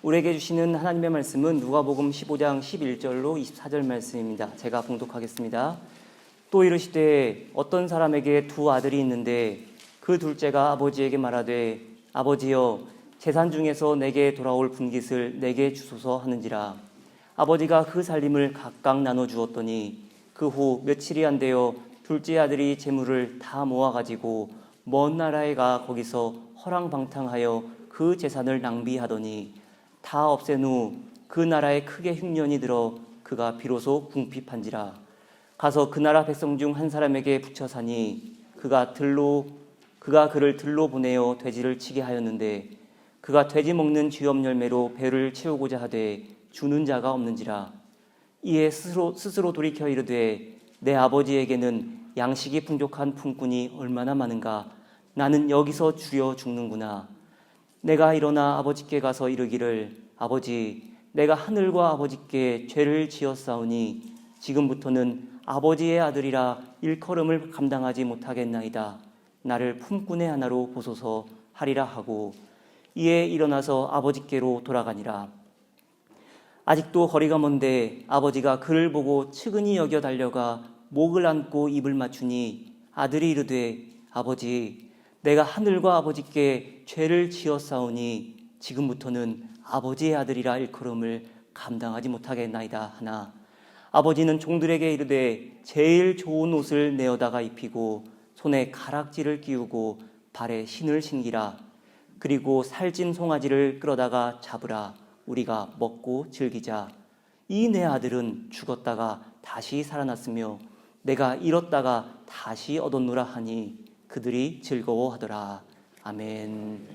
우리에게 주시는 하나님의 말씀은 누가복음 15장 11절로 24절 말씀입니다. 제가 봉독하겠습니다. 또 이르시되 어떤 사람에게 두 아들이 있는데 그 둘째가 아버지에게 말하되 아버지여 재산 중에서 내게 돌아올 분깃을 내게 주소서 하는지라. 아버지가 그 살림을 각각 나눠 주었더니 그 후 며칠이 안 되어 둘째 아들이 재물을 다 모아가지고 먼 나라에 가 거기서 허랑방탕하여 그 재산을 낭비하더니 다 없앤 후 그 나라에 크게 흉년이 들어 그가 비로소 궁핍한지라. 가서 그 나라 백성 중 한 사람에게 붙여 사니 그가 그를 들로 보내어 돼지를 치게 하였는데 그가 돼지 먹는 쥐업 열매로 배를 채우고자 하되 주는 자가 없는지라. 이에 스스로 돌이켜 이르되 내 아버지에게는 양식이 풍족한 품꾼이 얼마나 많은가. 나는 여기서 주려 죽는구나. 내가 일어나 아버지께 가서 이르기를 아버지 내가 하늘과 아버지께 죄를 지었사오니 지금부터는 아버지의 아들이라 일컬음을 감당하지 못하겠나이다. 나를 품꾼의 하나로 보소서 하리라 하고 이에 일어나서 아버지께로 돌아가니라. 아직도 거리가 먼데 아버지가 그를 보고 측은히 여겨 달려가 목을 안고 입을 맞추니 아들이 이르되 아버지 내가 하늘과 아버지께 죄를 지었사오니 지금부터는 아버지의 아들이라 일컬음을 감당하지 못하겠나이다 하나 아버지는 종들에게 이르되 제일 좋은 옷을 내어다가 입히고 손에 가락지를 끼우고 발에 신을 신기라. 그리고 살찐 송아지를 끌어다가 잡으라. 우리가 먹고 즐기자. 이 내 아들은 죽었다가 다시 살아났으며 내가 잃었다가 다시 얻었노라 하니 그들이 즐거워하더라. 아멘.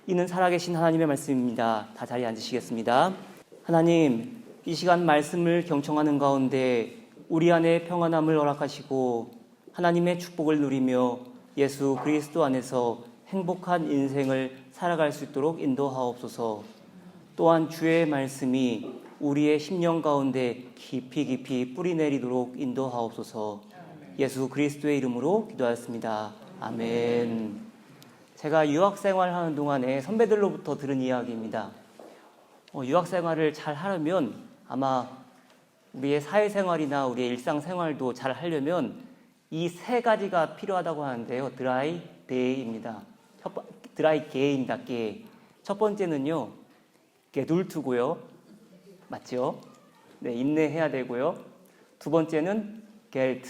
이는 살아계신 하나님의 말씀입니다. 다 자리에 앉으시겠습니다. 하나님, 이 시간 말씀을 경청하는 가운데 우리 안에 평안함을 허락하시고 하나님의 축복을 누리며 예수 그리스도 안에서 행복한 인생을 살아갈 수 있도록 인도하옵소서. 또한 주의 말씀이 우리의 심령 가운데 깊이 뿌리 내리도록 인도하옵소서. 예수 그리스도의 이름으로 기도하였습니다. 아멘. 제가 유학생활 하는 동안에 선배들로부터 들은 이야기입니다. 유학생활을 잘 하려면 아마 우리의 사회생활이나 우리의 일상생활도 잘 하려면 이 세 가지가 필요하다고 하는데요. 드라이 데이입니다. 드라이 게입니다. 게. 첫 번째는요. 게둘투고요. 맞죠? 네, 인내해야 되고요. 두 번째는 겔트.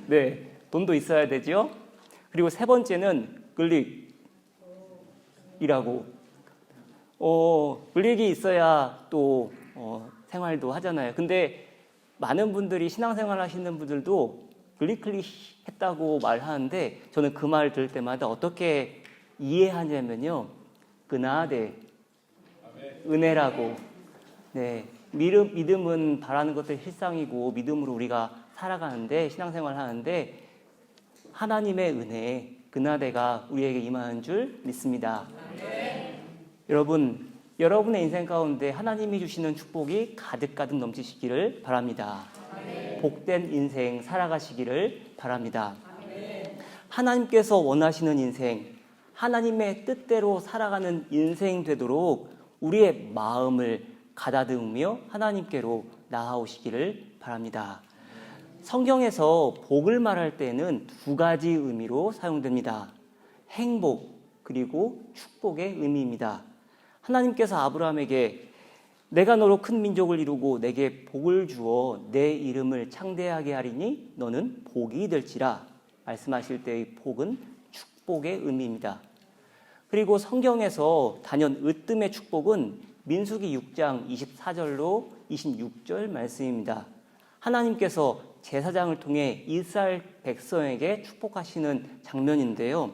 네, 돈도 있어야 되죠. 그리고 세 번째는 글릭이라고. 글릭이 있어야 또 생활도 하잖아요. 근데 많은 분들이 신앙생활 하시는 분들도 글릭 했다고 말하는데 저는 그 말 들을 때마다 어떻게 이해하냐면요. 그나데, 은혜라고. 네, 믿음은 바라는 것들 실상이고 믿음으로 우리가 살아가는데 신앙생활 하는데 하나님의 은혜, 그나데가 우리에게 임하는 줄 믿습니다. 여러분, 여러분의 인생 가운데 하나님이 주시는 축복이 가득가득 넘치시기를 바랍니다. 복된 인생 살아가시기를 바랍니다. 하나님께서 원하시는 인생, 하나님의 뜻대로 살아가는 인생 되도록 우리의 마음을 가다듬으며 하나님께로 나아오시기를 바랍니다. 성경에서 복을 말할 때는 두 가지 의미로 사용됩니다. 행복 그리고 축복의 의미입니다. 하나님께서 아브라함에게 내가 너로 큰 민족을 이루고 내게 복을 주어 내 이름을 창대하게 하리니 너는 복이 될지라 말씀하실 때의 복은 축복의 의미입니다. 그리고 성경에서 단연 으뜸의 축복은 민수기 6장 24절로 26절 말씀입니다. 하나님께서 제사장을 통해 이스라엘 백성에게 축복하시는 장면인데요.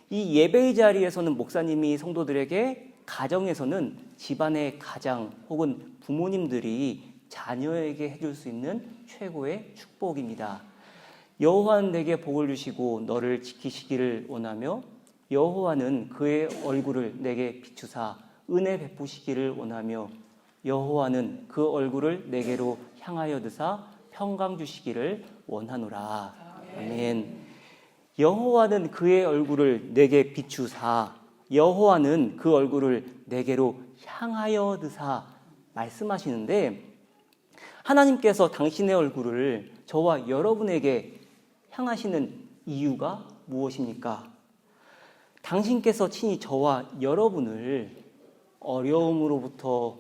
이 예배의 자리에서는 목사님이 성도들에게, 가정에서는 집안의 가장 혹은 부모님들이 자녀에게 해줄 수 있는 최고의 축복입니다. 여호와는 내게 복을 주시고 너를 지키시기를 원하며 여호와는 그의 얼굴을 내게 비추사 은혜 베푸시기를 원하며 여호와는 그 얼굴을 내게로 향하여 드사 평강 주시기를 원하노라. 아멘. 여호와는 그의 얼굴을 내게 비추사. 여호와는 그 얼굴을 내게로 향하여 드사 말씀하시는데, 하나님께서 당신의 얼굴을 저와 여러분에게 향하시는 이유가 무엇입니까? 당신께서 친히 저와 여러분을 어려움으로부터,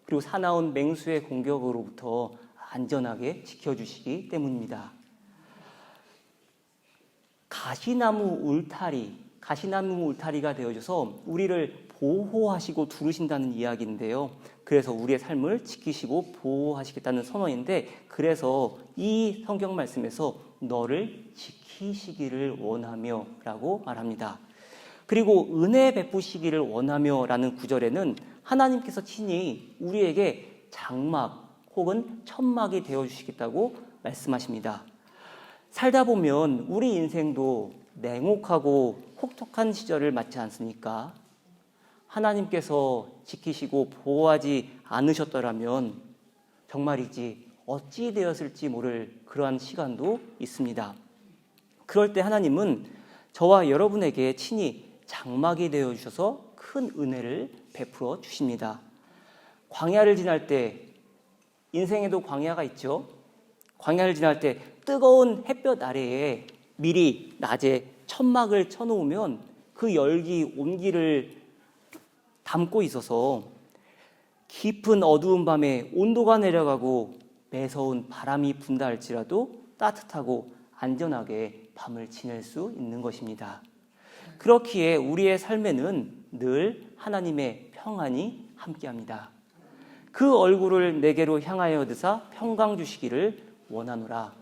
그리고 사나운 맹수의 공격으로부터 안전하게 지켜주시기 때문입니다. 가시나무 울타리가 되어줘서 우리를 보호하시고 두르신다는 이야기인데요. 그래서 우리의 삶을 지키시고 보호하시겠다는 선언인데, 그래서 이 성경 말씀에서 너를 지키시기를 원하며 라고 말합니다. 그리고 은혜 베푸시기를 원하며 라는 구절에는 하나님께서 친히 우리에게 장막 혹은 천막이 되어주시겠다고 말씀하십니다. 살다 보면 우리 인생도 냉혹하고 혹독한 시절을 맞지 않습니까? 하나님께서 지키시고 보호하지 않으셨더라면 정말이지 어찌 되었을지 모를 그러한 시간도 있습니다. 그럴 때 하나님은 저와 여러분에게 친히 장막이 되어주셔서 큰 은혜를 베풀어 주십니다. 광야를 지날 때, 인생에도 광야가 있죠. 광야를 지날 때 뜨거운 햇볕 아래에 미리 낮에 천막을 쳐놓으면 그 열기, 온기를 담고 있어서 깊은 어두운 밤에 온도가 내려가고 매서운 바람이 분다 할지라도 따뜻하고 안전하게 밤을 지낼 수 있는 것입니다. 그렇기에 우리의 삶에는 늘 하나님의 평안이 함께합니다. 그 얼굴을 내게로 향하여 드사 평강 주시기를 원하노라.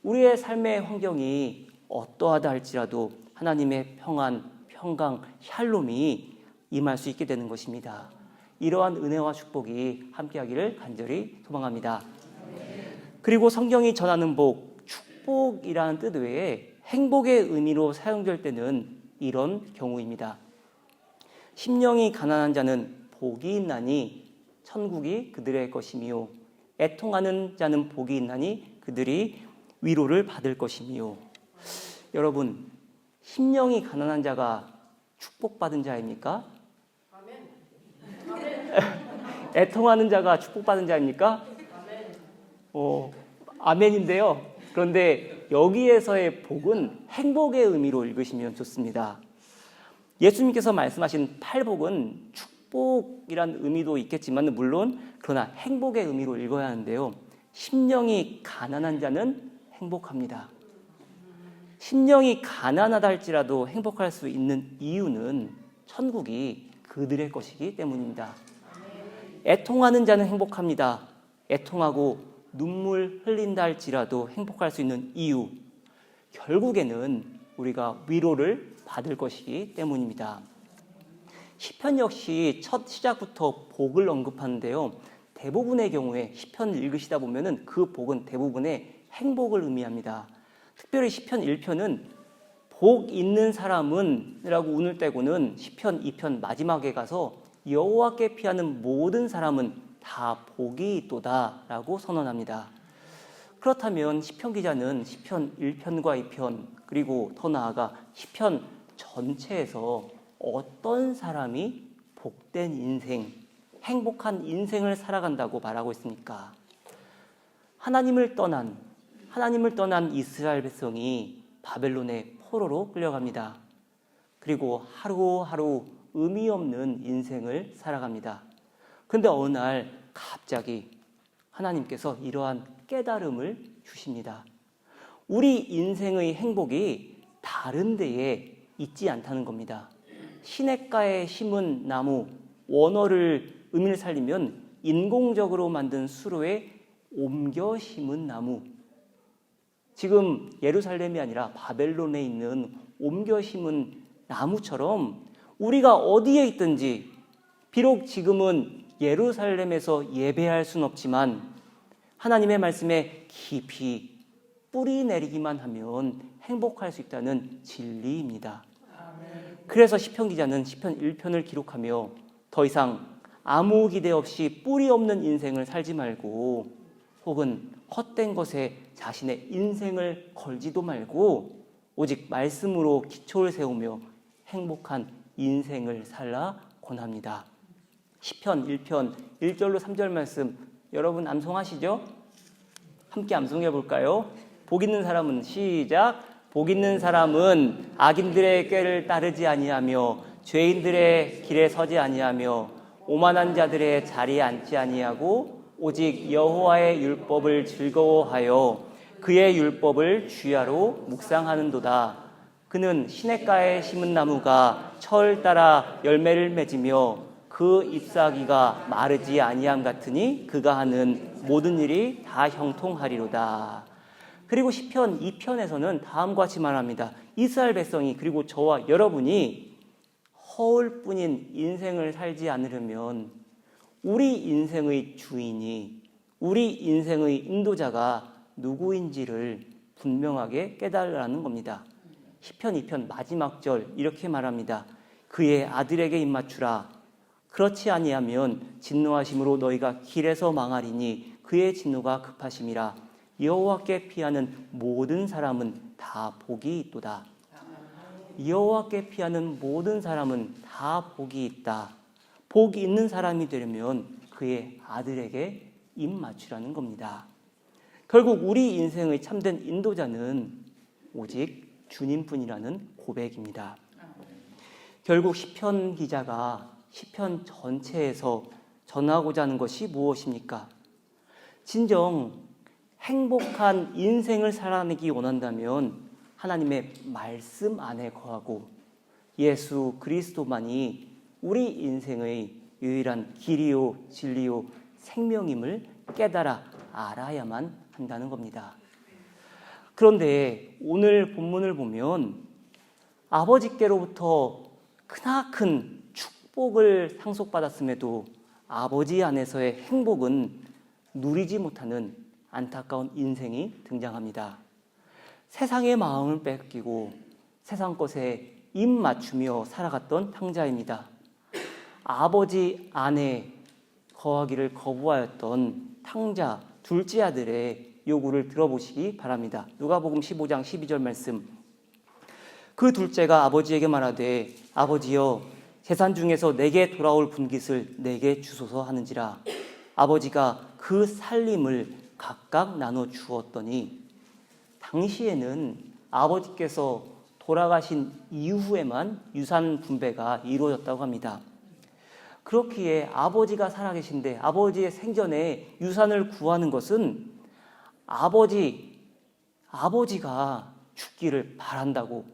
우리의 삶의 환경이 어떠하다 할지라도 하나님의 평안, 평강, 샬롬이 임할 수 있게 되는 것입니다. 이러한 은혜와 축복이 함께하기를 간절히 소망합니다. 그리고 성경이 전하는 복, 축복이라는 뜻 외에 행복의 의미로 사용될 때는 이런 경우입니다. 심령이 가난한 자는 복이 있나니 천국이 그들의 것이며, 애통하는 자는 복이 있나니 그들이 위로를 받을 것이며. 여러분, 심령이 가난한 자가 축복받은 자입니까? 애통하는 자가 축복받은 자입니까? 아멘인데요. 그런데 여기에서의 복은 행복의 의미로 읽으시면 좋습니다. 예수님께서 말씀하신 팔복은 축복이란 의미도 있겠지만 물론 그러나 행복의 의미로 읽어야 하는데요. 심령이 가난한 자는 행복합니다. 심령이 가난하다 할지라도 행복할 수 있는 이유는 천국이 그들의 것이기 때문입니다. 애통하는 자는 행복합니다. 애통하고 눈물 흘린다 할지라도 행복할 수 있는 이유, 결국에는 우리가 위로를 받을 것이기 때문입니다. 시편 역시 첫 시작부터 복을 언급하는데요. 대부분의 경우에 시편 읽으시다 보면은 그 복은 대부분의 행복을 의미합니다. 특별히 시편 1편은 복 있는 사람은 라고 운을 떼고는 시편 2편 마지막에 가서 여호와께 피하는 모든 사람은 다 복이 있도다 라고 선언합니다. 그렇다면 시편 기자는 시편 1편과 2편 그리고 더 나아가 시편 전체에서 어떤 사람이 복된 인생, 행복한 인생을 살아간다고 말하고 있습니까? 하나님을 떠난 이스라엘 백성이 바벨론의 포로로 끌려갑니다. 그리고 하루하루 의미 없는 인생을 살아갑니다. 그런데 어느 날 갑자기 하나님께서 이러한 깨달음을 주십니다. 우리 인생의 행복이 다른 데에 있지 않다는 겁니다. 시냇가에 심은 나무, 원어를 의미를 살리면 인공적으로 만든 수로에 옮겨 심은 나무. 지금 예루살렘이 아니라 바벨론에 있는 옮겨 심은 나무처럼 우리가 어디에 있든지, 비록 지금은 예루살렘에서 예배할 수는 없지만 하나님의 말씀에 깊이 뿌리 내리기만 하면 행복할 수 있다는 진리입니다. 그래서 시편 기자는 시편 1편을 기록하며 더 이상 아무 기대 없이 뿌리 없는 인생을 살지 말고, 혹은 헛된 것에 자신의 인생을 걸지도 말고 오직 말씀으로 기초를 세우며 행복한 인생을 살라 권합니다. 시편 1편 1절로 3절 말씀 여러분 암송하시죠? 함께 암송해 볼까요? 복 있는 사람은 시작. 복 있는 사람은 악인들의 꾀를 따르지 아니하며 죄인들의 길에 서지 아니하며 오만한 자들의 자리에 앉지 아니하고 오직 여호와의 율법을 즐거워하여 그의 율법을 주야로 묵상하는도다. 그는 시냇가에 심은 나무가 철 따라 열매를 맺으며 그 잎사귀가 마르지 아니함 같으니 그가 하는 모든 일이 다 형통하리로다. 그리고 시편 2편에서는 다음과 같이 말합니다. 이스라엘 백성이 그리고 저와 여러분이 허울뿐인 인생을 살지 않으려면 우리 인생의 주인이, 우리 인생의 인도자가 누구인지를 분명하게 깨달으라는 겁니다. 시편 2편 마지막 절 이렇게 말합니다. 그의 아들에게 입맞추라. 그렇지 아니하면 진노하심으로 너희가 길에서 망하리니 그의 진노가 급하심이라. 여호와께 피하는 모든 사람은 다 복이 있도다. 여호와께 피하는 모든 사람은 다 복이 있다. 복이 있는 사람이 되려면 그의 아들에게 입 맞추라는 겁니다. 결국 우리 인생의 참된 인도자는 오직 주님뿐이라는 고백입니다. 결국 시편 기자가 시편 전체에서 전하고자 하는 것이 무엇입니까? 진정 행복한 인생을 살아내기 원한다면 하나님의 말씀 안에 거하고 예수 그리스도만이 우리 인생의 유일한 길이요 진리요 생명임을 깨달아 알아야만 한다는 겁니다. 그런데 오늘 본문을 보면 아버지께로부터 크나큰 축복을 상속받았음에도 아버지 안에서의 행복은 누리지 못하는 안타까운 인생이 등장합니다. 세상의 마음을 뺏기고 세상 것에 입 맞추며 살아갔던 탕자입니다. 아버지 안에 거하기를 거부하였던 탕자 둘째 아들의 요구를 들어보시기 바랍니다. 누가복음 15장 12절 말씀. 그 둘째가 아버지에게 말하되 아버지여 재산 중에서 내게 돌아올 분깃을 내게 주소서 하는지라. 아버지가 그 살림을 각각 나눠 주었더니 당시에는 아버지께서 돌아가신 이후에만 유산 분배가 이루어졌다고 합니다. 그렇기에 아버지가 살아계신데 아버지의 생전에 유산을 구하는 것은 아버지가 죽기를 바란다고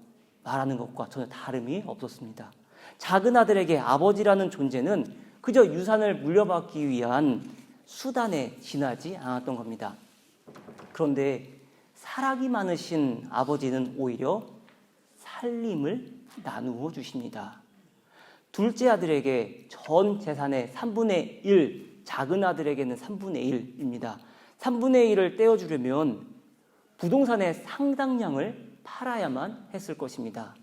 말하는 것과 전혀 다름이 없었습니다. 작은 아들에게 아버지라는 존재는 그저 유산을 물려받기 위한 수단에 지나지 않았던 겁니다. 그런데 사랑이 많으신 아버지는 오히려 살림을 나누어 주십니다. 둘째 아들에게 전 재산의 3분의 1, 작은 아들에게는 3분의 1입니다. 3분의 1을 떼어주려면 부동산의 상당량을 팔아야만 했을 것입니다.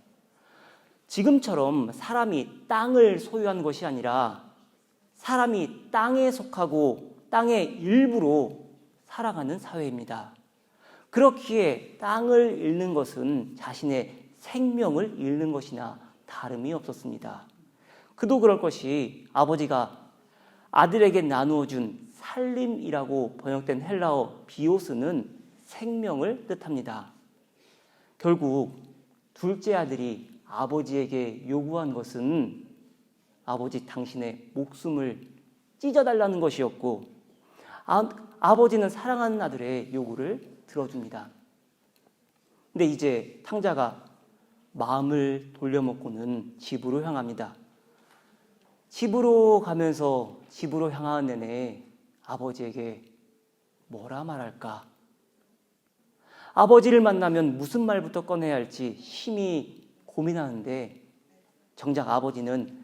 지금처럼 사람이 땅을 소유한 것이 아니라 사람이 땅에 속하고 땅의 일부로 살아가는 사회입니다. 그렇기에 땅을 잃는 것은 자신의 생명을 잃는 것이나 다름이 없었습니다. 그도 그럴 것이 아버지가 아들에게 나누어 준 살림이라고 번역된 헬라어 비오스는 생명을 뜻합니다. 결국 둘째 아들이 아버지에게 요구한 것은 아버지 당신의 목숨을 찢어달라는 것이었고 아버지는 사랑하는 아들의 요구를 들어줍니다. 근데 이제 탕자가 마음을 돌려먹고는 집으로 향합니다. 집으로 가면서 집으로 향하는 내내 아버지에게 뭐라 말할까? 아버지를 만나면 무슨 말부터 꺼내야 할지 심히 고민하는데 정작 아버지는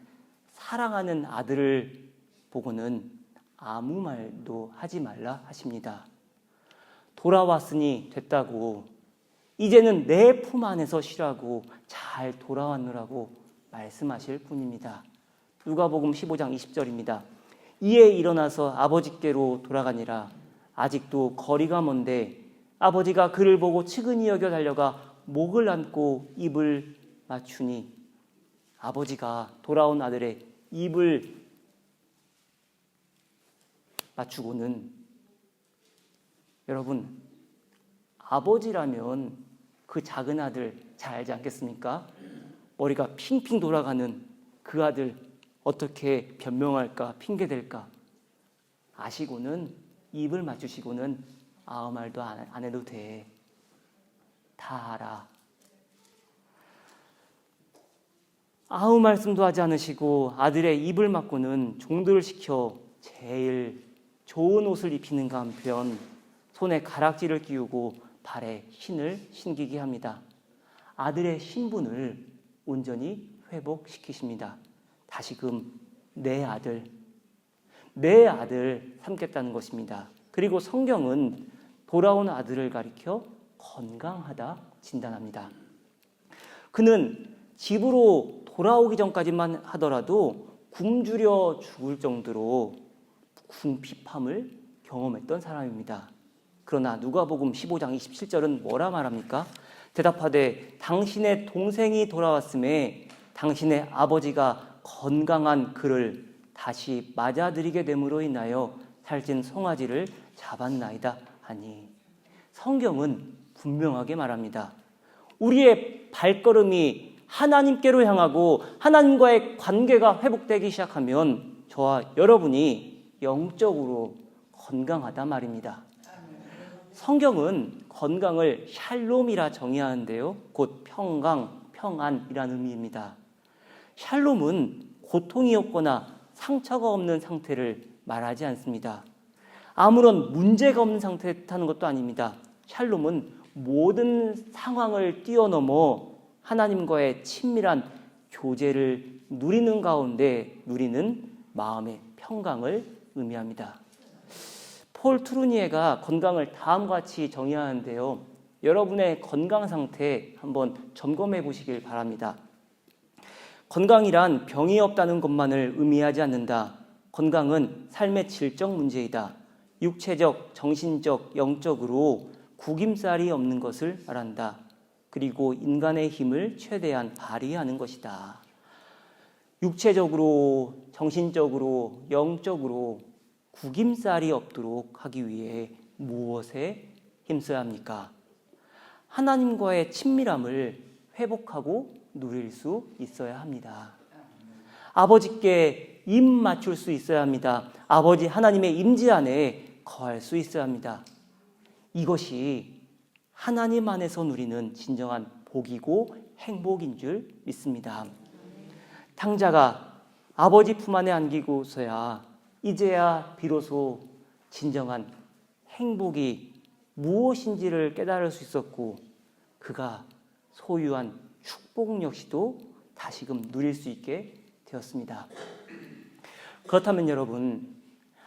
사랑하는 아들을 보고는 아무 말도 하지 말라 하십니다. 돌아왔으니 됐다고, 이제는 내 품 안에서 쉬라고, 잘 돌아왔노라고 말씀하실 뿐입니다. 누가복음 15장 20절입니다. 이에 일어나서 아버지께로 돌아가니라. 아직도 거리가 먼데 아버지가 그를 보고 측은히 여겨 달려가 목을 안고 입을 맞추니 아버지가 돌아온 아들의 입을 맞추고는, 여러분, 아버지라면 그 작은 아들 잘 알지 않겠습니까? 머리가 핑핑 돌아가는 그 아들 어떻게 변명할까, 핑계댈까 아시고는 입을 맞추시고는 아무 말도 안 해도 돼. 다 알아. 아무 말씀도 하지 않으시고 아들의 입을 막고는 종들을 시켜 제일 좋은 옷을 입히는가 한편 손에 가락지를 끼우고 발에 신을 신기게 합니다. 아들의 신분을 온전히 회복시키십니다. 다시금 내 아들 삼겠다는 것입니다. 그리고 성경은 돌아온 아들을 가리켜 건강하다 진단합니다. 그는 집으로 돌아오기 전까지만 하더라도 굶주려 죽을 정도로 궁핍함을 경험했던 사람입니다. 그러나 누가복음 15장 27절은 뭐라 말합니까? 대답하되 당신의 동생이 돌아왔음에 당신의 아버지가 건강한 그를 다시 맞아들이게 됨으로 인하여 살찐 송아지를 잡았나이다 하니, 성경은 분명하게 말합니다. 우리의 발걸음이 하나님께로 향하고 하나님과의 관계가 회복되기 시작하면 저와 여러분이 영적으로 건강하다 말입니다. 성경은 건강을 샬롬이라 정의하는데요, 곧 평강, 평안이라는 의미입니다. 샬롬은 고통이 없거나 상처가 없는 상태를 말하지 않습니다. 아무런 문제가 없는 상태에 뜻하는 것도 아닙니다. 샬롬은 모든 상황을 뛰어넘어 하나님과의 친밀한 교제를 누리는 가운데 누리는 마음의 평강을 의미합니다. 폴 트루니에가 건강을 다음과 같이 정의하는데요, 여러분의 건강 상태 한번 점검해 보시길 바랍니다. 건강이란 병이 없다는 것만을 의미하지 않는다. 건강은 삶의 질적 문제이다. 육체적, 정신적, 영적으로 구김살이 없는 것을 말한다. 그리고 인간의 힘을 최대한 발휘하는 것이다. 육체적으로, 정신적으로, 영적으로 구김살이 없도록 하기 위해 무엇에 힘써야 합니까? 하나님과의 친밀함을 회복하고 누릴 수 있어야 합니다. 아버지께 입 맞출 수 있어야 합니다. 아버지 하나님의 임재 안에 거할 수 있어야 합니다. 이것이 하나님 안에서 누리는 진정한 복이고 행복인 줄 믿습니다. 탕자가 아버지 품 안에 안기고서야 이제야 비로소 진정한 행복이 무엇인지를 깨달을 수 있었고, 그가 소유한 축복 역시도 다시금 누릴 수 있게 되었습니다. 그렇다면 여러분,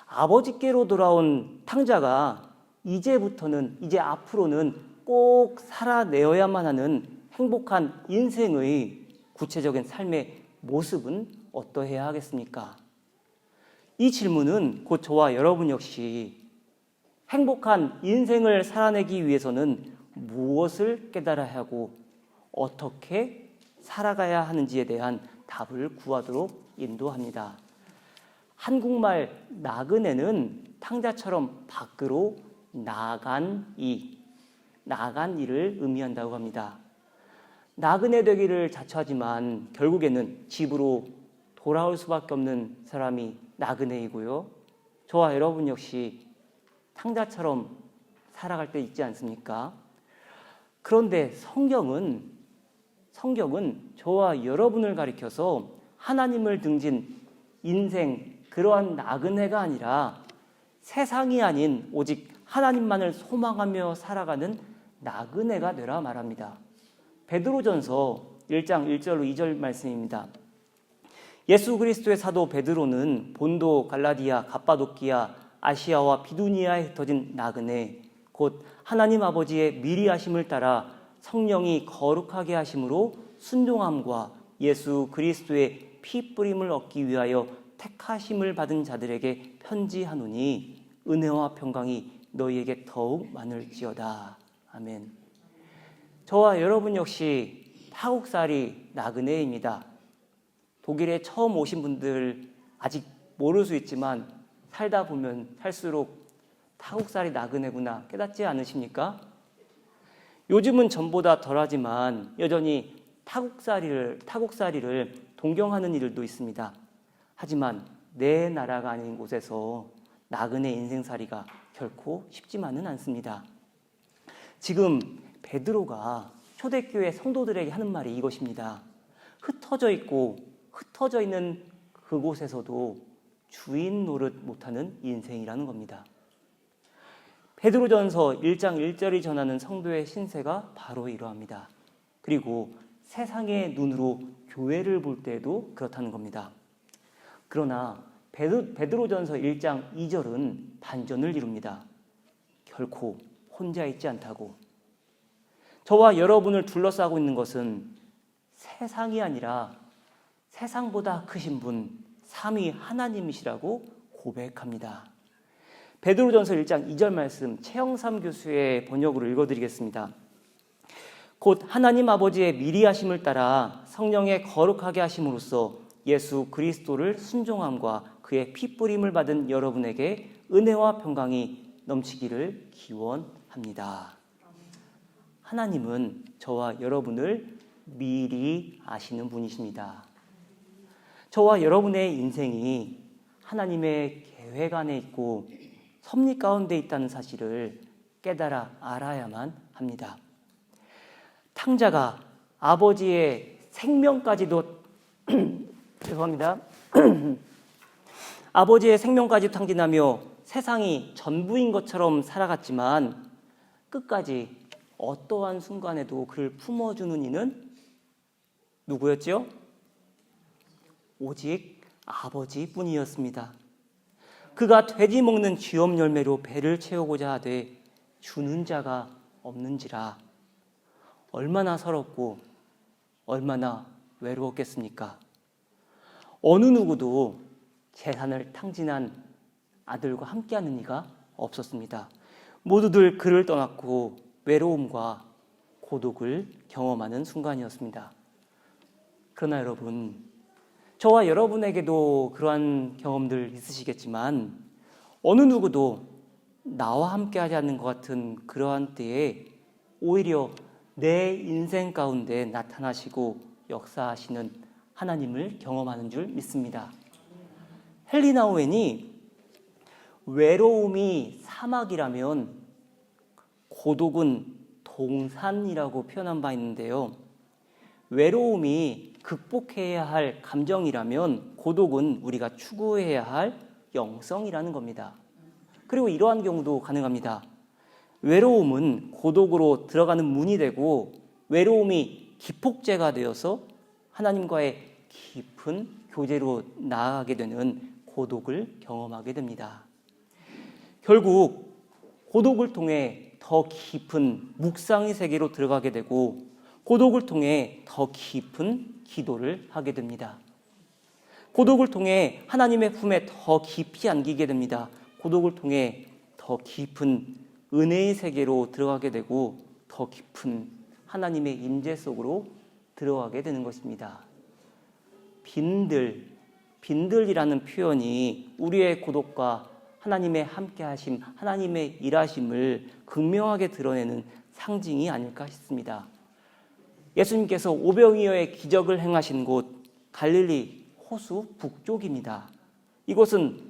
아버지께로 돌아온 탕자가 이제 앞으로는 꼭 살아내어야만 하는 행복한 인생의 구체적인 삶의 모습은 어떠해야 하겠습니까? 이 질문은 곧 저와 여러분 역시 행복한 인생을 살아내기 위해서는 무엇을 깨달아야 하고 어떻게 살아가야 하는지에 대한 답을 구하도록 인도합니다. 한국말 나그네는 탕자처럼 밖으로 나간 이를 의미한다고 합니다. 나그네 되기를 자처하지만 결국에는 집으로 돌아올 수밖에 없는 사람이 나그네이고요, 저와 여러분 역시 탕자처럼 살아갈 때 있지 않습니까? 그런데 성경은 저와 여러분을 가리켜서 하나님을 등진 인생, 그러한 나그네가 아니라 세상이 아닌 오직 하나님만을 소망하며 살아가는 나그네가 되라 말합니다. 베드로전서 1장 1절로 2절 말씀입니다. 예수 그리스도의 사도 베드로는 본도, 갈라디아, 갑바도키아, 아시아와 비두니아에 흩어진 나그네, 곧 하나님 아버지의 미리 하심을 따라 성령이 거룩하게 하심으로 순종함과 예수 그리스도의 피 뿌림을 얻기 위하여 택하심을 받은 자들에게 편지하노니 은혜와 평강이 너희에게 더욱 많을지어다. 아멘. 저와 여러분 역시 타국살이 나그네입니다. 독일에 처음 오신 분들 아직 모를 수 있지만 살다 보면 살수록 타국살이 나그네구나 깨닫지 않으십니까? 요즘은 전보다 덜하지만 여전히 타국살이를 동경하는 이들도 있습니다. 하지만 내 나라가 아닌 곳에서 나그네 인생살이가 결코 쉽지만은 않습니다. 지금 베드로가 초대교회 성도들에게 하는 말이 이것입니다. 흩어져 있는 그곳에서도 주인 노릇 못하는 인생이라는 겁니다. 베드로전서 1장 1절이 전하는 성도의 신세가 바로 이러합니다. 그리고 세상의 눈으로 교회를 볼 때에도 그렇다는 겁니다. 그러나 베드로전서 1장 2절은 반전을 이룹니다. 결코 혼자 있지 않다고. 저와 여러분을 둘러싸고 있는 것은 세상이 아니라 세상보다 크신 분, 삼위 하나님이시라고 고백합니다. 베드로전서 1장 2절 말씀 최영삼 교수의 번역으로 읽어드리겠습니다. 곧 하나님 아버지의 미리 하심을 따라 성령의 거룩하게 하심으로써 예수 그리스도를 순종함과 그의 피 뿌림을 받은 여러분에게 은혜와 평강이 넘치기를 기원합니다. 하나님은 저와 여러분을 미리 아시는 분이십니다. 저와 여러분의 인생이 하나님의 계획 안에 있고 섭리 가운데 있다는 사실을 깨달아 알아야만 합니다. 탕자가 아버지의 생명까지도 죄송합니다. 아버지의 생명까지 탕진하며 세상이 전부인 것처럼 살아갔지만 끝까지 어떠한 순간에도 그를 품어주는 이는 누구였지요? 오직 아버지뿐이었습니다. 그가 돼지 먹는 쥐엄 열매로 배를 채우고자 하되 주는 자가 없는지라. 얼마나 서럽고 얼마나 외로웠겠습니까? 어느 누구도 재산을 탕진한 아들과 함께하는 이가 없었습니다. 모두들 그를 떠났고 외로움과 고독을 경험하는 순간이었습니다. 그러나 여러분, 저와 여러분에게도 그러한 경험들 있으시겠지만 어느 누구도 나와 함께하지 않는 것 같은 그러한 때에 오히려 내 인생 가운데 나타나시고 역사하시는 하나님을 경험하는 줄 믿습니다. 헨리 나우엔이 외로움이 사막이라면 고독은 동산이라고 표현한 바 있는데요. 외로움이 극복해야 할 감정이라면 고독은 우리가 추구해야 할 영성이라는 겁니다. 그리고 이러한 경우도 가능합니다. 외로움은 고독으로 들어가는 문이 되고 외로움이 기폭제가 되어서 하나님과의 깊은 교제로 나아가게 되는 고독을 경험하게 됩니다. 결국 고독을 통해 더 깊은 묵상의 세계로 들어가게 되고 고독을 통해 더 깊은 기도를 하게 됩니다. 고독을 통해 하나님의 품에 더 깊이 안기게 됩니다. 고독을 통해 더 깊은 은혜의 세계로 들어가게 되고 더 깊은 하나님의 임재 속으로 들어가게 되는 것입니다. 빈들이라는 표현이 우리의 고독과 하나님의 함께하심, 하나님의 일하심을 극명하게 드러내는 상징이 아닐까 싶습니다. 예수님께서 오병이어의 기적을 행하신 곳 갈릴리 호수 북쪽입니다. 이곳은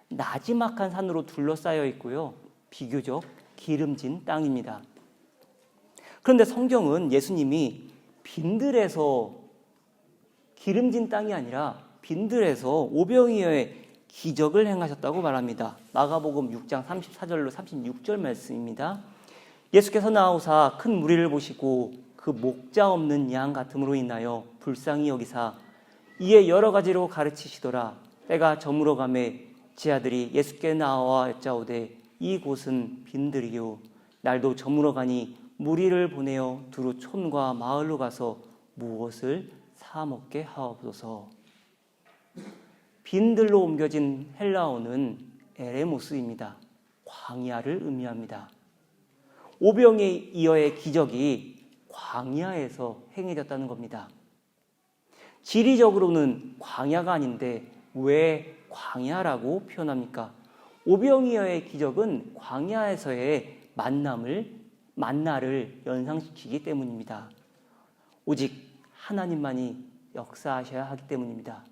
나지막한 산으로 둘러싸여 있고요. 비교적 기름진 땅입니다. 그런데 성경은 예수님이 빈들에서 기름진 땅이 아니라 빈들에서 오병이어의 기적을 행하셨다고 말합니다. 마가복음 6장 34절로 36절 말씀입니다. 예수께서 나오사 큰 무리를 보시고 그 목자 없는 양 같음으로 인하여 불쌍히 여기사 이에 여러 가지로 가르치시더라. 때가 저물어 가매 제 아들이 예수께 나와 여짜오되 이곳은 빈들이요 날도 저물어 가니 무리를 보내어 두루 촌과 마을로 가서 무엇을 사 먹게 하옵소서. 빈들로 옮겨진 헬라어는 에레모스입니다. 광야를 의미합니다. 오병이어의 기적이 광야에서 행해졌다는 겁니다. 지리적으로는 광야가 아닌데 왜 광야라고 표현합니까? 오병이어의 기적은 광야에서의 만나를 연상시키기 때문입니다. 오직 하나님만이 역사하셔야 하기 때문입니다.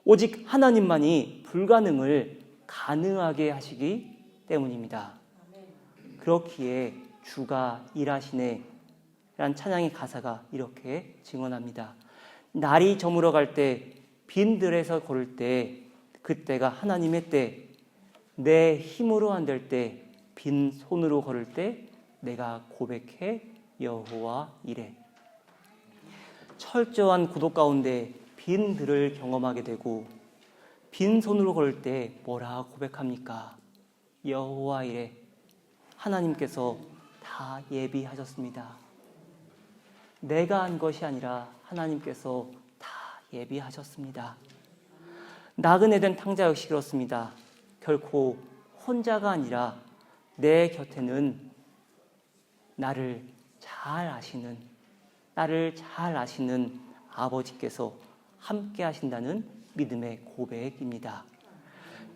오직 하나님만이 불가능을 가능하게 하시기 때문입니다. 그렇기에 주가 일하시네 라는 찬양의 가사가 이렇게 증언합니다. 날이 저물어 갈 때 빈들에서 걸을 때 그때가 하나님의 때, 내 힘으로 안 될 때 빈 손으로 걸을 때 내가 고백해 여호와 이래. 철저한 구독 가운데 빈들을 경험하게 되고 빈손으로 걸을 때 뭐라 고백합니까? 여호와 이래. 하나님께서 다 예비하셨습니다. 내가 한 것이 아니라 하나님께서 다 예비하셨습니다. 나그네 된 탕자 역시 그렇습니다. 결코 혼자가 아니라 내 곁에는 나를 잘 아시는 아버지께서 함께 하신다는 믿음의 고백입니다.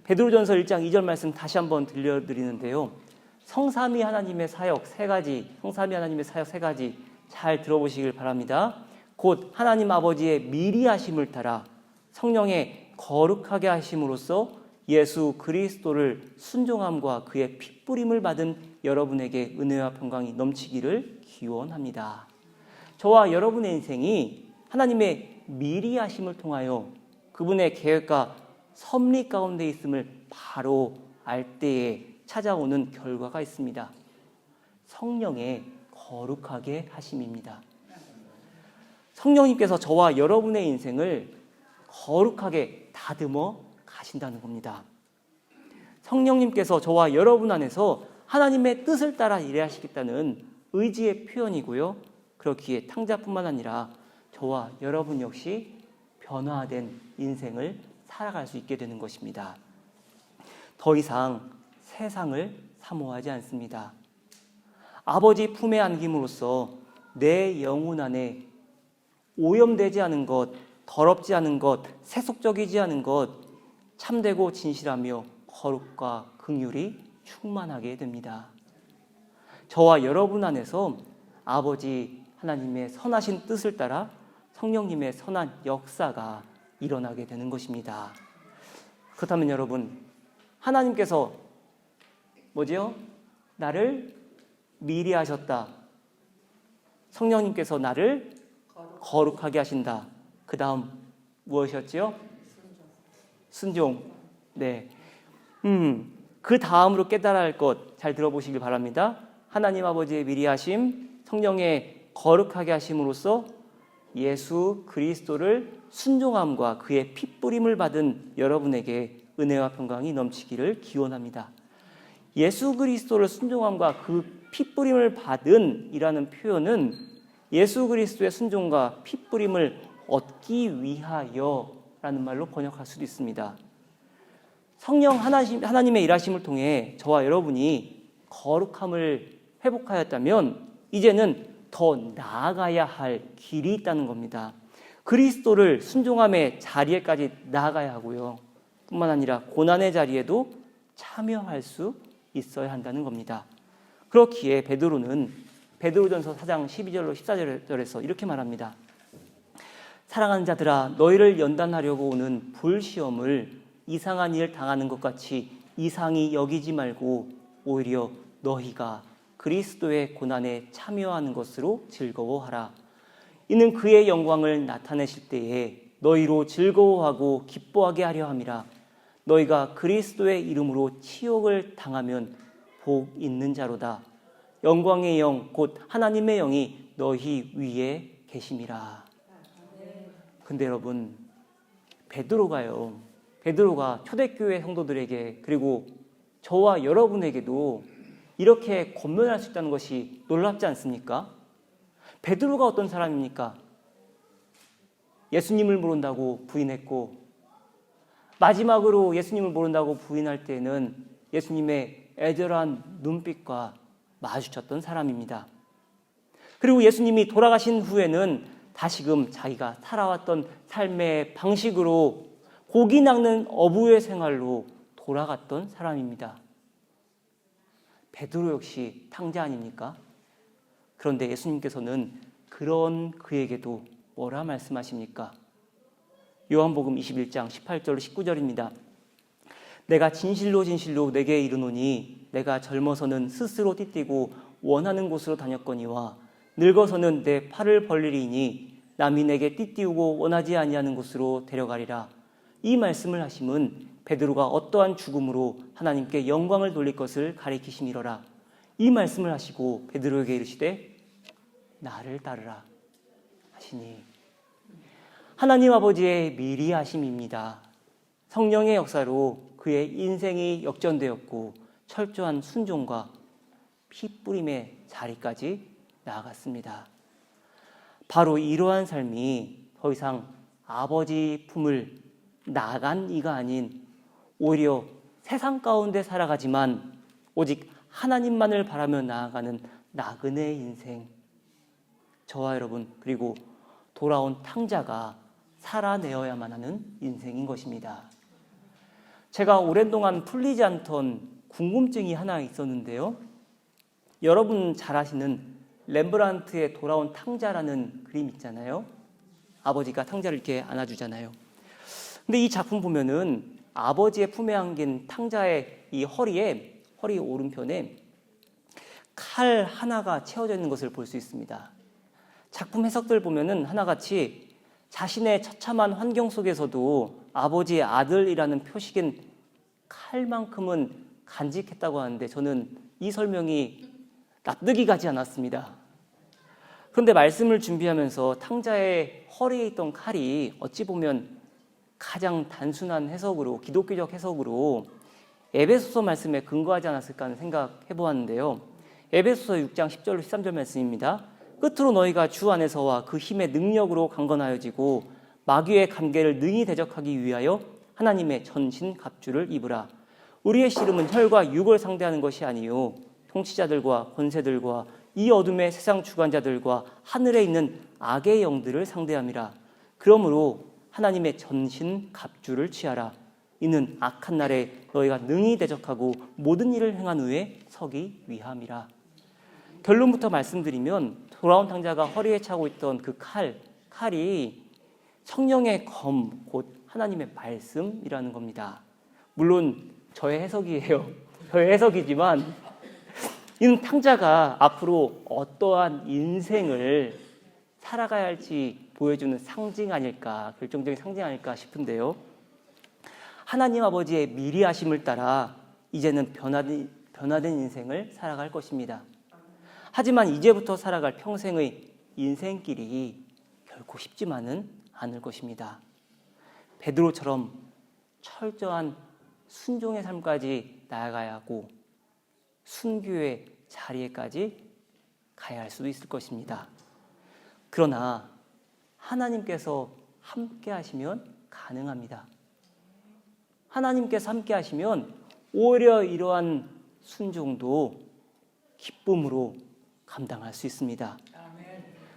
베드로전서 1장 2절 말씀 다시 한번 들려드리는데요. 성삼위 하나님의 사역 세 가지 잘 들어보시길 바랍니다. 곧 하나님 아버지의 미리 하심을 따라 성령의 거룩하게 하심으로써 예수 그리스도를 순종함과 그의 핏부림을 받은 여러분에게 은혜와 평강이 넘치기를 기원합니다. 저와 여러분의 인생이 하나님의 미리 하심을 통하여 그분의 계획과 섭리 가운데 있음을 바로 알 때에 찾아오는 결과가 있습니다. 성령의 거룩하게 하심입니다. 성령님께서 저와 여러분의 인생을 거룩하게 다듬어 가신다는 겁니다. 성령님께서 저와 여러분 안에서 하나님의 뜻을 따라 일하시겠다는 의지의 표현이고요. 그렇기에 탕자뿐만 아니라 저와 여러분 역시 변화된 인생을 살아갈 수 있게 되는 것입니다. 더 이상 세상을 사모하지 않습니다. 아버지 품에 안김으로써 내 영혼 안에 오염되지 않은 것, 더럽지 않은 것, 세속적이지 않은 것, 참되고 진실하며 거룩과 긍휼이 충만하게 됩니다. 저와 여러분 안에서 아버지 하나님의 선하신 뜻을 따라 성령님의 선한 역사가 일어나게 되는 것입니다. 그렇다면 여러분, 하나님께서 뭐지요? 나를 미리 하셨다. 성령님께서 나를 거룩하게 하신다. 그 다음 무엇이었지요? 순종. 네. 그 다음으로 깨달아야 할 것 잘 들어보시길 바랍니다. 하나님 아버지의 미리 하심, 성령의 거룩하게 하심으로써 예수 그리스도를 순종함과 그의 핏부림을 받은 여러분에게 은혜와 평강이 넘치기를 기원합니다. 예수 그리스도를 순종함과 그 핏부림을 받은 이라는 표현은 예수 그리스도의 순종과 핏부림을 얻기 위하여 라는 말로 번역할 수도 있습니다. 성령 하나님의 일하심을 통해 저와 여러분이 거룩함을 회복하였다면 이제는 더 나아가야 할 길이 있다는 겁니다. 그리스도를 순종함의 자리에까지 나아가야 하고요. 뿐만 아니라 고난의 자리에도 참여할 수 있어야 한다는 겁니다. 그렇기에 베드로는 베드로전서 4장 12절로 14절에서 이렇게 말합니다. 사랑하는 자들아, 너희를 연단하려고 오는 불시험을 이상한 일 당하는 것 같이 이상히 여기지 말고 오히려 너희가 그리스도의 고난에 참여하는 것으로 즐거워하라. 이는 그의 영광을 나타내실 때에 너희로 즐거워하고 기뻐하게 하려 함이라. 너희가 그리스도의 이름으로 치욕을 당하면 복 있는 자로다. 영광의 영 곧 하나님의 영이 너희 위에 계심이라. 근데 여러분, 베드로가 초대교회 성도들에게 그리고 저와 여러분에게도 이렇게 권면할 수 있다는 것이 놀랍지 않습니까? 베드로가 어떤 사람입니까? 예수님을 모른다고 부인했고 마지막으로 예수님을 모른다고 부인할 때는 예수님의 애절한 눈빛과 마주쳤던 사람입니다. 그리고 예수님이 돌아가신 후에는 다시금 자기가 살아왔던 삶의 방식으로 고기 낚는 어부의 생활로 돌아갔던 사람입니다. 베드로 역시 탕자 아닙니까? 그런데 예수님께서는 그런 그에게도 뭐라 말씀하십니까? 요한복음 21장 18절 19절입니다. 내가 진실로 진실로 내게 이르노니 내가 젊어서는 스스로 띠띠고 원하는 곳으로 다녔거니와 늙어서는 내 팔을 벌리리니 남이 내게 띠띠우고 원하지 아니하는 곳으로 데려가리라. 이 말씀을 하심은 베드로가 어떠한 죽음으로 하나님께 영광을 돌릴 것을 가리키심이로라. 이 말씀을 하시고 베드로에게 이르시되 나를 따르라 하시니 하나님 아버지의 미리 하심입니다. 성령의 역사로 그의 인생이 역전되었고 철저한 순종과 피뿌림의 자리까지 나아갔습니다. 바로 이러한 삶이 더 이상 아버지 품을 나간 이가 아닌 오히려 세상 가운데 살아가지만 오직 하나님만을 바라며 나아가는 나그네 인생, 저와 여러분 그리고 돌아온 탕자가 살아내어야만 하는 인생인 것입니다. 제가 오랜 동안 풀리지 않던 궁금증이 하나 있었는데요. 여러분 잘 아시는 렘브란트의 돌아온 탕자라는 그림 있잖아요. 아버지가 탕자를 이렇게 안아주잖아요. 근데 이 작품 보면은 아버지의 품에 안긴 탕자의 이 허리 오른편에 칼 하나가 채워져 있는 것을 볼 수 있습니다. 작품 해석들 보면은 하나같이 자신의 처참한 환경 속에서도 아버지의 아들이라는 표식인 칼만큼은 간직했다고 하는데 저는 이 설명이 납득이 가지 않았습니다. 그런데 말씀을 준비하면서 탕자의 허리에 있던 칼이 어찌 보면 가장 단순한 해석으로, 기독교적 해석으로 에베소서 말씀에 근거하지 않았을까 하는 생각해 보았는데요. 에베소서 6장 10절로 13절 말씀입니다. 끝으로 너희가 주 안에서와 그 힘의 능력으로 강건하여지고 마귀의 관계를 능히 대적하기 위하여 하나님의 전신 갑주를 입으라. 우리의 씨름은 혈과 육을 상대하는 것이 아니요 통치자들과 권세들과 이 어둠의 세상 주관자들과 하늘에 있는 악의 영들을 상대함이라. 그러므로 하나님의 전신 갑주를 취하라. 이는 악한 날에 너희가 능히 대적하고 모든 일을 행한 후에 서기 위함이라. 결론부터 말씀드리면 돌아온 탕자가 허리에 차고 있던 그 칼이 성령의 검, 곧 하나님의 말씀이라는 겁니다. 물론 저의 해석이에요. 저의 해석이지만 이는 탕자가 앞으로 어떠한 인생을 살아가야 할지 보여주는 상징 아닐까, 결정적인 상징 아닐까 싶은데요. 하나님 아버지의 미리하심을 따라 이제는 변화된 인생을 살아갈 것입니다. 하지만 이제부터 살아갈 평생의 인생길이 결코 쉽지만은 않을 것입니다. 베드로처럼 철저한 순종의 삶까지 나아가야 하고 순교의 자리에까지 가야 할 수도 있을 것입니다. 그러나 하나님께서 함께 하시면 가능합니다. 하나님께서 함께 하시면 오히려 이러한 순종도 기쁨으로 감당할 수 있습니다.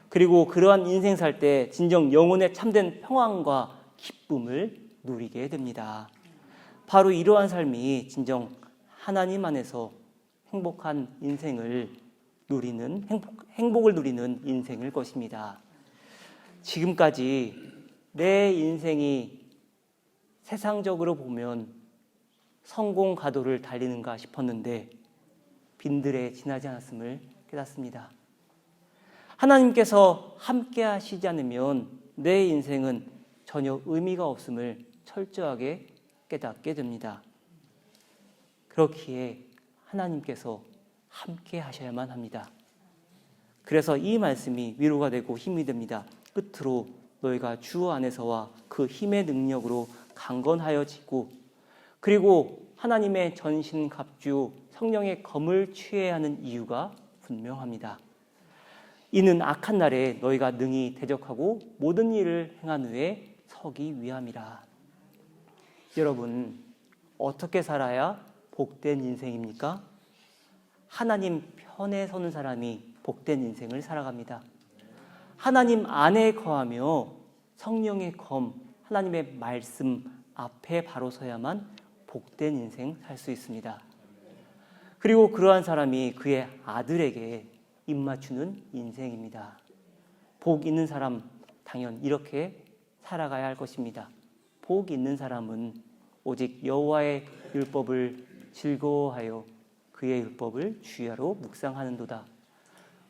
그리고 그러한 인생 살 때 진정 영혼의 참된 평안과 기쁨을 누리게 됩니다. 바로 이러한 삶이 진정 하나님 안에서 행복한 인생을 누리는 행복을 누리는 인생일 것입니다. 지금까지 내 인생이 세상적으로 보면 성공 가도를 달리는가 싶었는데 빈들에 지나지 않았음을 깨닫습니다. 하나님께서 함께 하시지 않으면 내 인생은 전혀 의미가 없음을 철저하게 깨닫게 됩니다. 그렇기에 하나님께서 함께 하셔야만 합니다. 그래서 이 말씀이 위로가 되고 힘이 됩니다. 끝으로 너희가 주 안에서와 그 힘의 능력으로 강건하여지고 그리고 하나님의 전신 갑주 성령의 검을 취해야 하는 이유가 분명합니다. 이는 악한 날에 너희가 능히 대적하고 모든 일을 행한 후에 서기 위함이라. 여러분, 어떻게 살아야 복된 인생입니까? 하나님 편에 서는 사람이 복된 인생을 살아갑니다. 하나님 안에 거하며 성령의 검, 하나님의 말씀 앞에 바로 서야만 복된 인생 살 수 있습니다. 그리고 그러한 사람이 그의 아들에게 입맞추는 인생입니다. 복 있는 사람 당연 이렇게 살아가야 할 것입니다. 복 있는 사람은 오직 여호와의 율법을 즐거워하여 그의 율법을 주야로 묵상하는도다.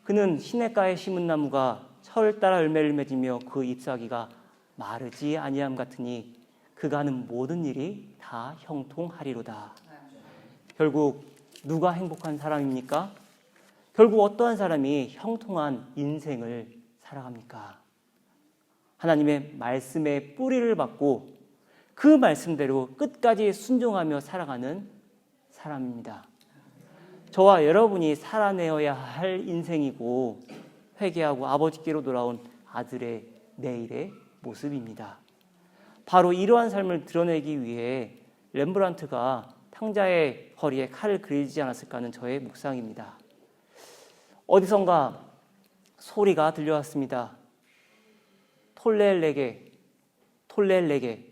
그는 시냇가에 심은 나무가 철 따라 열매를 맺으며 그 잎사귀가 마르지 아니함 같으니 그가 하는 모든 일이 다 형통하리로다. 결국 누가 행복한 사람입니까? 결국 어떠한 사람이 형통한 인생을 살아갑니까? 하나님의 말씀에 뿌리를 받고 그 말씀대로 끝까지 순종하며 살아가는 사람입니다. 저와 여러분이 살아내어야 할 인생이고 회개하고 아버지께로 돌아온 아들의 내일의 모습입니다. 바로 이러한 삶을 드러내기 위해 렘브란트가 탕자의 허리에 칼을 그리지 않았을까 하는 저의 묵상입니다. 어디선가 소리가 들려왔습니다. 톨렐레게, 톨렐레게.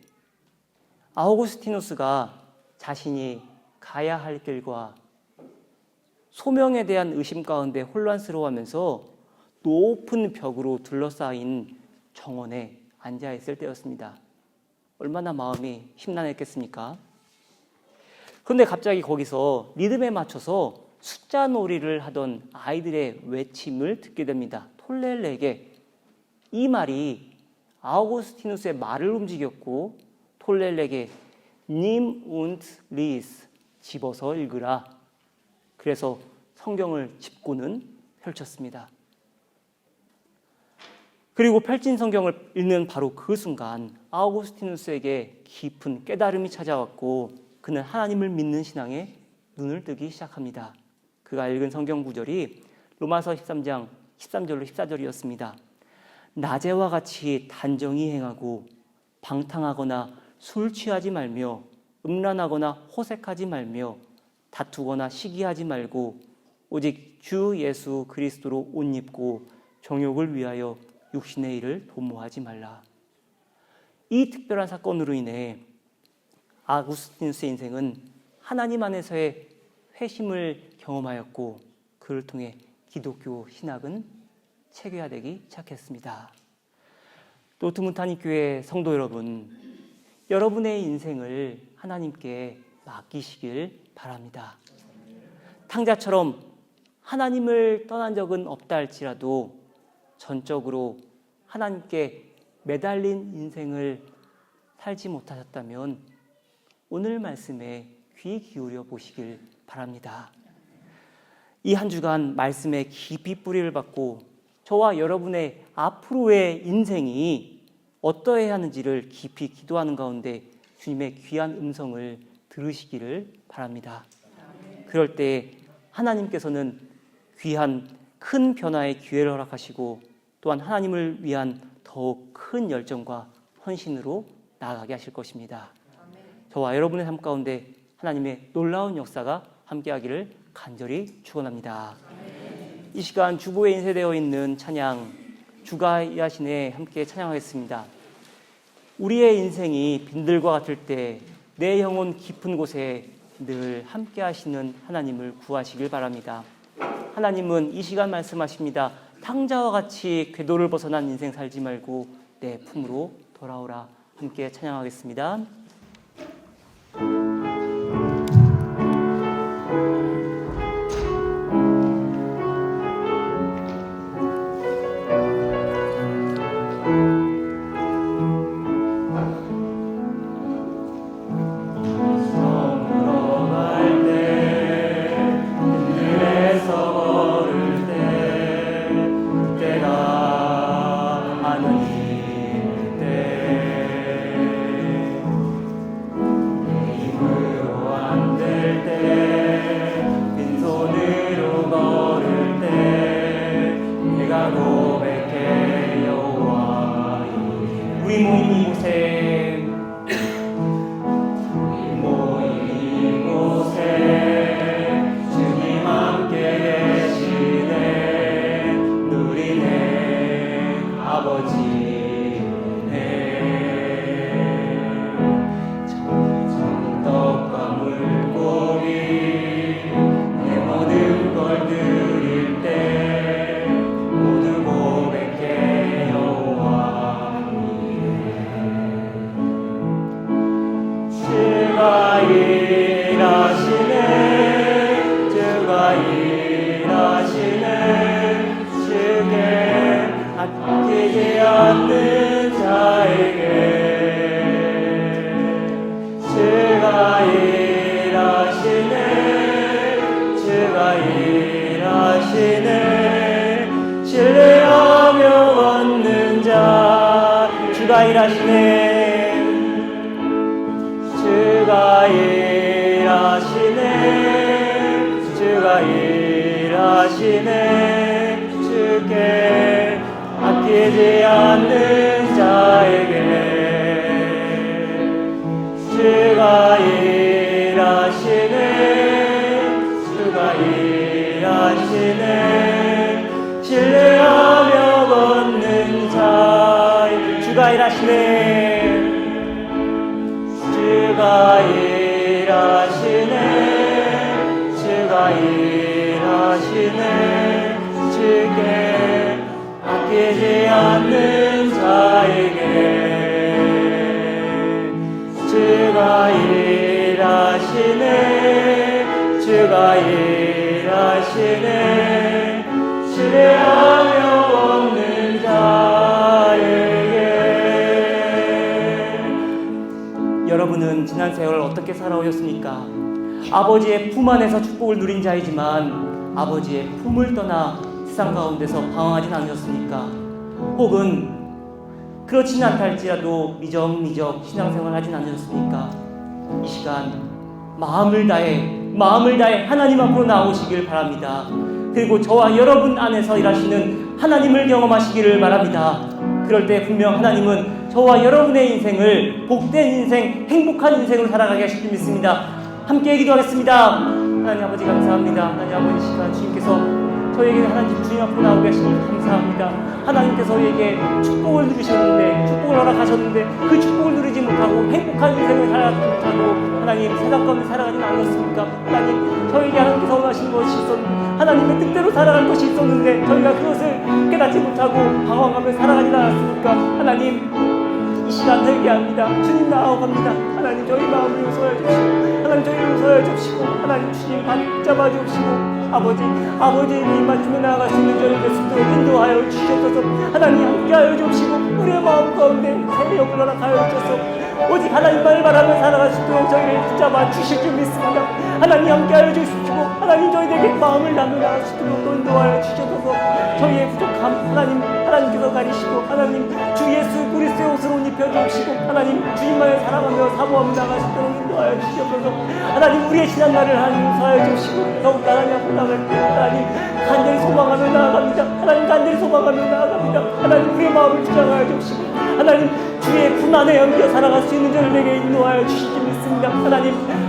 아우구스티누스가 자신이 가야 할 길과 소명에 대한 의심 가운데 혼란스러워하면서 높은 벽으로 둘러싸인 정원에 앉아 있을 때였습니다. 얼마나 마음이 심란했겠습니까? 그런데 갑자기 거기서 리듬에 맞춰서 숫자 놀이를 하던 아이들의 외침을 듣게 됩니다. 톨렐레게. 이 말이 아우구스티누스의 말을 움직였고 톨렐레게 님 und 리스 집어서 읽으라. 그래서 성경을 짚고는 펼쳤습니다. 그리고 펼친 성경을 읽는 바로 그 순간 아우구스티누스에게 깊은 깨달음이 찾아왔고 그는 하나님을 믿는 신앙에 눈을 뜨기 시작합니다. 그가 읽은 성경 구절이 로마서 13장 13절로 14절이었습니다. 낮에와 같이 단정히 행하고 방탕하거나 술 취하지 말며 음란하거나 호색하지 말며 다투거나 시기하지 말고 오직 주 예수 그리스도로 옷 입고 정욕을 위하여 육신의 일을 도모하지 말라. 이 특별한 사건으로 인해 아구스티누스의 인생은 하나님 안에서의 회심을 경험하였고 그를 통해 기독교 신학은 체계화되기 시작했습니다. 노트문타니 교회 성도 여러분, 여러분의 인생을 하나님께 맡기시길 바랍니다. 탕자처럼 하나님을 떠난 적은 없다 할지라도 전적으로 하나님께 매달린 인생을 살지 못하셨다면 오늘 말씀에 귀 기울여 보시길 바랍니다. 이 한 주간 말씀에 깊이 뿌리를 받고 저와 여러분의 앞으로의 인생이 어떠해야 하는지를 깊이 기도하는 가운데 주님의 귀한 음성을 들으시기를 바랍니다. 그럴 때 하나님께서는 귀한 큰 변화의 기회를 허락하시고 또한 하나님을 위한 더욱 큰 열정과 헌신으로 나아가게 하실 것입니다. 저와 여러분의 삶 가운데 하나님의 놀라운 역사가 함께하기를 간절히 축원합니다. 이 시간 주보에 인쇄되어 있는 찬양 주가 이하시네 함께 찬양하겠습니다. 우리의 인생이 빈들과 같을 때 내 영혼 깊은 곳에 늘 함께 하시는 하나님을 구하시길 바랍니다. 하나님은 이 시간 말씀하십니다. 탕자와 같이 궤도를 벗어난 인생 살지 말고 내 품으로 돌아오라. 함께 찬양하겠습니다. 않는 자에게 주가 일하시네 주가 일하시네 신뢰하며 얻는 자 주가 일하시네 주가 일하시네 주가 일하시네 주께 아끼지 않는 자에게 주가 일하시네 주가 일하시네 신뢰하며 걷는 자 주가 일하시네 주가 일하시네 주가 일하시네 주께 아끼지 않는 자에게 주가 일하시네 주가 일하시네 신뢰하며 얻는 자에게 여러분은 지난 세월 어떻게 살아오셨습니까? 아버지의 품 안에서 축복을 누린 자이지만 아버지의 품을 떠나 세상 가운데서 방황하진 않으셨습니까? 혹은 그렇진 않다 할지라도 미적미적 신앙생활 하진 않으셨습니까? 이 시간 마음을 다해 하나님 앞으로 나오시길 바랍니다. 그리고 저와 여러분 안에서 일하시는 하나님을 경험하시기를 바랍니다. 그럴 때 분명 하나님은 저와 여러분의 인생을 복된 인생, 행복한 인생으로 살아가게 하실 줄 믿습니다. 함께 기도하겠습니다. 하나님 아버지 감사합니다. 하나님 아버지 시간 주님께서 저에게 하나님 주님 앞으로 나오게 하시니 감사합니다. 하나님께서 저에게 축복을 누리셨는데 축복을 허락하셨는데 그 축복을 누리지 못하고 행복한 인생을 살아가지 못하고 하나님 세상 가운데 살아가진 않았습니까? 하나님 저에게 하나님께서 원하시는 것이 있었는데 하나님의 뜻대로 살아갈 것이 있었는데 저희가 그것을 깨닫지 못하고 방황하며 살아가진 않았습니까? 하나님 이 시간 회개합니다. 주님 나아갑니다. 하나님 저희 마음을 용서해 주시고 하나님 저희를 용서해 주시고 하나님 주님 붙잡아 주시고 아버지의 말씀에 나아갈 수 있는 저를 예수님으로 인도하여 주시옵소서. 하나님 함께하여 주시고 우리의 마음 가운데 새 영을 허락하여 주셔서 오직 하나님만을 바라며 살아갈 수 있도록 저희를 붙잡아 주실 줄 믿습니다. 하나님 함께하여 주시고 하나님 저희에게 마음을 나누어 나갈 수 있도록 인도하여 주셔서 저희의 부족함 하나님께서 가리시고 하나님 주 예수 그리스도의 옷을 옷 입혀주시고 하나님 주님만을 사랑하며 사모하며 나갈 수 있도록 인도하여 주시옵소서. 하나님 우리의 지난날을 하나님 용서하여 주시고 더욱 하나님 앞으로 나갈 때 하나님 간절히 소망하며 나아갑니다. 하나님 간절히 소망하며 나아갑니다. 하나님 우리의 마음을 주장하여 주시고 하나님 주의 품 안에 엉겨 살아갈 수 있는 저를 내게 인도하여 주실 줄 믿습니다.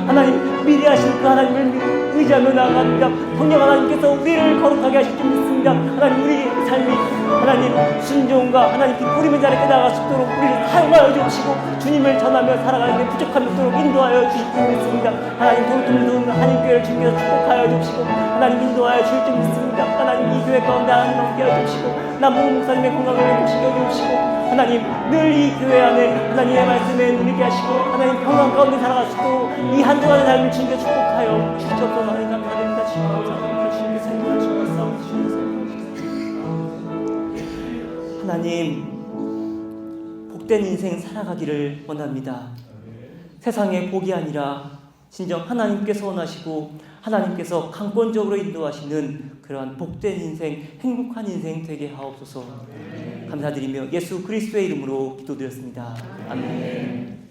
하나님 미리 하실 그 하나님을 의지하며 나아갑니다. 성령 하나님께서 우리를 거룩하게 하실 줄 믿습니다. 하나님 우리 삶이 하나님 순종과 하나님 기쁘림의 자리에 나아갈 수 있도록 우리를 사용하여 주시고 주님을 전하며 살아가는 데 부족함이 없도록 인도하여 주실 줄 믿습니다. 하나님 돌아오는 하나님께를 주님께서 축복하여 주시고 하나님 인도하여 주실 줄 믿습니다. 하나님 이 교회 가운데 하나님 함께하여 주시고 남북 목사님의 건강을 회복시켜 주시고 하나님 늘 이 교회 안에 하나님의 말씀에 누리게 하시고 하나님 평강 가운데 살아갈 수 있도록 이 한 주간의 삶을 주님께 축복하여 주시옵소서. 하나님 감사드립니다. 주님 감사합니다. 주님께 생각하시고 싸우시옵소서. 하나님 복된 인생 살아가기를 원합니다. 세상의 복이 아니라 진정 하나님께서 원하시고 하나님께서 강권적으로 인도하시는 그러한 복된 인생, 행복한 인생 되게 하옵소서. 감사드리며 예수 그리스도의 이름으로 기도드렸습니다. 아멘.